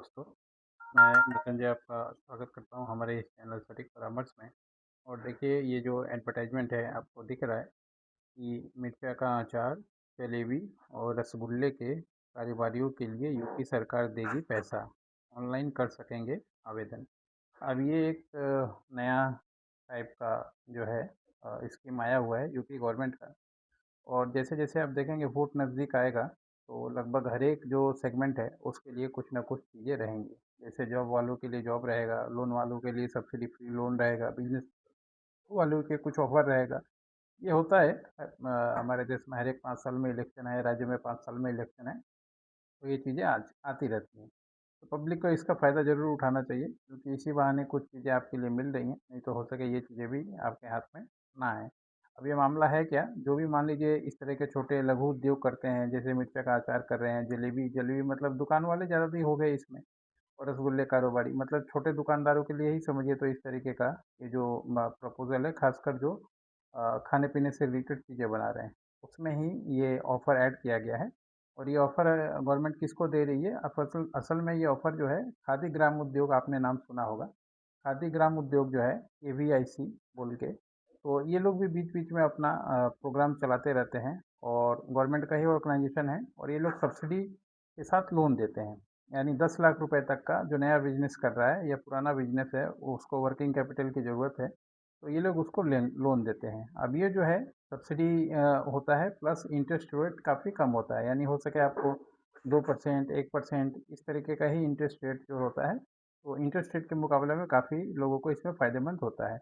दोस्तों, मैं मृत्युंजय आपका स्वागत करता हूँ हमारे इस चैनल सटीक परामर्श में। और देखिए, ये जो एडवर्टाइजमेंट है आपको दिख रहा है कि मिर्चा का अचार, जलेबी और रसगुल्ले के कारोबारियों के लिए यूपी सरकार देगी पैसा, ऑनलाइन कर सकेंगे आवेदन। अब ये एक नया टाइप का जो है स्कीम आया हुआ है यूपी गवर्नमेंट का। और जैसे-जैसे आप देखेंगे वोट नज़दीक आएगा, तो लगभग हर एक जो सेगमेंट है, उसके लिए कुछ ना कुछ चीज़ें रहेंगी। जैसे जॉब वालों के लिए जॉब रहेगा, लोन वालों के लिए सब्सिडी फ्री लोन रहेगा, बिज़नेस वालों के कुछ ऑफ़र रहेगा। ये होता है हमारे देश में हर एक 5 साल में इलेक्शन है, राज्य में 5 साल में इलेक्शन है, तो ये चीज़ें आज आती रहती हैं। तो पब्लिक को इसका फ़ायदा ज़रूर उठाना चाहिए, क्योंकि इसी बहाने कुछ चीज़ें आपके लिए मिल रही हैं, नहीं तो हो सके ये चीज़ें भी आपके हाथ में ना आएँ। अब ये मामला है क्या, जो भी मान लीजिए इस तरह के छोटे लघु उद्योग करते हैं, जैसे मिर्चा का अचार कर रहे हैं, जलेबी जलेबी मतलब दुकान वाले ज़्यादा ही हो गए इसमें, और रसगुल्ले कारोबारी मतलब छोटे दुकानदारों के लिए ही समझिए। तो इस तरीके का ये जो प्रपोज़ल है, ख़ासकर जो खाने-पीने से रिलेटेड चीज़ें बना रहे हैं, उसमें ही ये ऑफ़र ऐड किया गया है। और ये ऑफ़र गवर्नमेंट किसको दे रही है? असल असल में ये ऑफ़र जो है, खादी ग्राम उद्योग, आपने नाम सुना होगा। खादी ग्राम उद्योग जो है, केवीआईसी बोल के, तो ये लोग भी बीच-बीच में अपना प्रोग्राम चलाते रहते हैं, और गवर्नमेंट का ही ऑर्गेनाइजेशन है, और ये लोग सब्सिडी के साथ लोन देते हैं। यानी 10 लाख रुपए तक का जो नया बिज़नेस कर रहा है या पुराना बिज़नेस है, उसको वर्किंग कैपिटल की ज़रूरत है, तो ये लोग उसको लोन देते हैं। अब ये जो है सब्सिडी होता है, प्लस इंटरेस्ट रेट काफ़ी कम होता है, यानी हो सके आपको 2%, 1% इस तरीके का ही इंटरेस्ट रेट जो होता है, तो इंटरेस्ट रेट के मुकाबले में काफ़ी लोगों को इसमें फ़ायदेमंद होता है।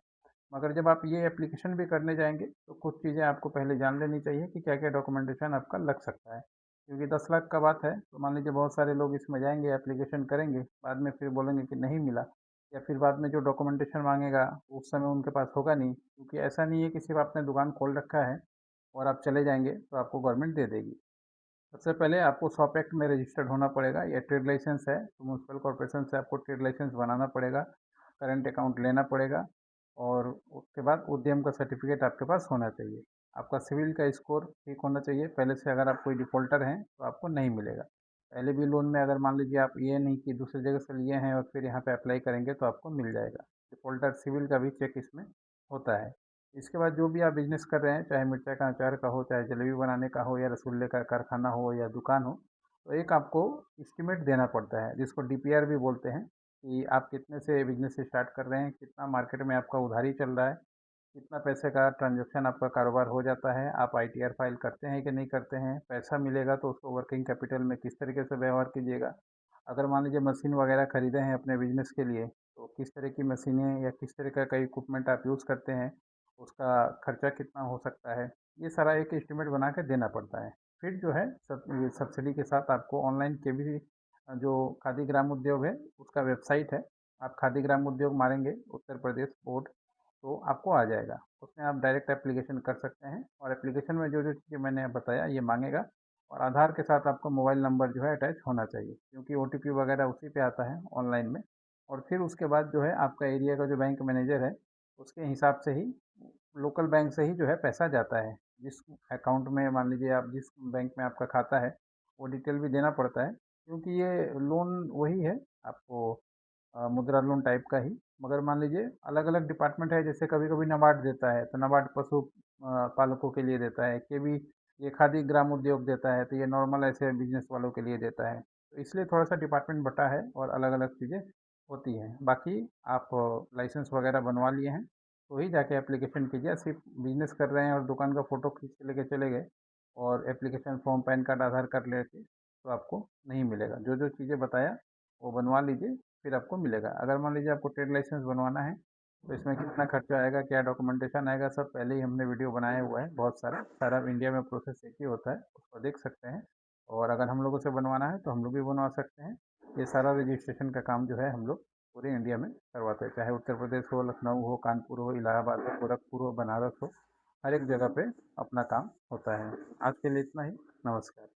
मगर जब आप ये एप्लीकेशन भी करने जाएंगे, तो कुछ चीज़ें आपको पहले जान लेनी चाहिए कि क्या क्या डॉक्यूमेंटेशन आपका लग सकता है, क्योंकि 10 लाख का बात है, तो मान लीजिए बहुत सारे लोग इसमें जाएंगे, एप्लीकेशन करेंगे, बाद में फिर बोलेंगे कि नहीं मिला, या फिर बाद में जो डॉक्यूमेंटेशन मांगेगा उस समय उनके पास होगा नहीं, क्योंकि ऐसा नहीं है कि सिर्फ आपने दुकान खोल रखा है और आप चले जाएंगे तो आपको गवर्नमेंट दे देगी। सबसे पहले आपको शॉप एक्ट में रजिस्टर्ड होना पड़ेगा, या ट्रेड लाइसेंस है तो म्यूनसिपल कॉर्पोरेशन से आपको ट्रेड लाइसेंस बनाना पड़ेगा, करंट अकाउंट लेना पड़ेगा, और उसके बाद उद्यम का सर्टिफिकेट आपके पास होना चाहिए। आपका सिविल का स्कोर ठीक होना चाहिए। पहले से अगर आप कोई डिफ़ॉल्टर हैं तो आपको नहीं मिलेगा। पहले भी लोन में अगर मान लीजिए आप ये नहीं कि दूसरी जगह से लिए हैं और फिर यहाँ पे अप्लाई करेंगे तो आपको मिल जाएगा। डिफ़ॉल्टर सिविल का भी चेक इसमें होता है। इसके बाद जो भी आप बिज़नेस कर रहे हैं, चाहे मिर्चा का अचार का हो, चाहे जलेबी बनाने का हो, या रसगुल्ले का कारखाना हो, या दुकान हो, तो एक आपको एस्टीमेट देना पड़ता है, जिसको डीपीआर भी बोलते हैं, कि आप कितने से बिज़नेस स्टार्ट कर रहे हैं, कितना मार्केट में आपका उधारी चल रहा है, कितना पैसे का ट्रांजैक्शन आपका कारोबार हो जाता है, आप आईटीआर फाइल करते हैं कि नहीं करते हैं, पैसा मिलेगा तो उसको वर्किंग कैपिटल में किस तरीके से व्यवहार कीजिएगा। अगर मान लीजिए मशीन वगैरह खरीदे हैं अपने बिजनेस के लिए, तो किस तरह की मशीनें या किस तरह का इक्विपमेंट आप यूज़ करते हैं, उसका खर्चा कितना हो सकता है, ये सारा एक एस्टीमेट बना के देना पड़ता है। फिर जो है ये सब्सिडी के साथ आपको ऑनलाइन के भी जो खादी ग्राम उद्योग है उसका वेबसाइट है, आप खादी ग्राम उद्योग मारेंगे उत्तर प्रदेश बोर्ड, तो आपको आ जाएगा। उसमें आप डायरेक्ट एप्लीकेशन कर सकते हैं, और एप्लीकेशन में जो जो चीज़ें मैंने बताया ये मांगेगा, और आधार के साथ आपका मोबाइल नंबर जो है अटैच होना चाहिए, क्योंकि ओटीपी वगैरह उसी पे आता है ऑनलाइन में। और फिर उसके बाद जो है आपका एरिया का जो बैंक मैनेजर है, उसके हिसाब से ही लोकल बैंक से ही जो है पैसा जाता है। जिस अकाउंट में मान लीजिए आप जिस बैंक में आपका खाता है, वो डिटेल भी देना पड़ता है, क्योंकि ये लोन वही है आपको मुद्रा लोन टाइप का ही। मगर मान लीजिए अलग-अलग डिपार्टमेंट है, जैसे कभी-कभी नाबार्ड देता है, तो नाबार्ड पशु पालकों के लिए देता है, केवी ये खादी ग्राम उद्योग देता है, तो ये नॉर्मल ऐसे बिज़नेस वालों के लिए देता है। तो इसलिए थोड़ा-सा डिपार्टमेंट बँटा है और अलग-अलग चीज़ें होती हैं। बाकी आप लाइसेंस वगैरह बनवा लिए हैं, तो ही जाके एप्लीकेशन कीजिए। सिर्फ बिज़नेस कर रहे हैं और दुकान का फ़ोटो खींच के लेके चले गए, और एप्लीकेशन फॉर्म, पैन कार्ड, आधार कार्ड लेके, तो आपको नहीं मिलेगा। जो-जो चीज़ें बताया, वो बनवा लीजिए, फिर आपको मिलेगा। अगर मान लीजिए आपको ट्रेड लाइसेंस बनवाना है, तो इसमें कितना खर्चा आएगा, क्या डॉक्यूमेंटेशन आएगा, सब पहले ही हमने वीडियो बनाया हुआ है बहुत सारा। सारा इंडिया में प्रोसेस एक ही होता है, उसको देख सकते हैं। और अगर हम लोगों से बनवाना है तो हम लोग भी बनवा सकते हैं। ये सारा रजिस्ट्रेशन का काम जो है हम लोग पूरे इंडिया में करवाते हैं, चाहे उत्तर प्रदेश हो, लखनऊ हो, कानपुर हो, इलाहाबाद हो, गोरखपुर हो, बनारस हो, हर एक जगह पे अपना काम होता है। आज के लिए इतना ही। नमस्कार।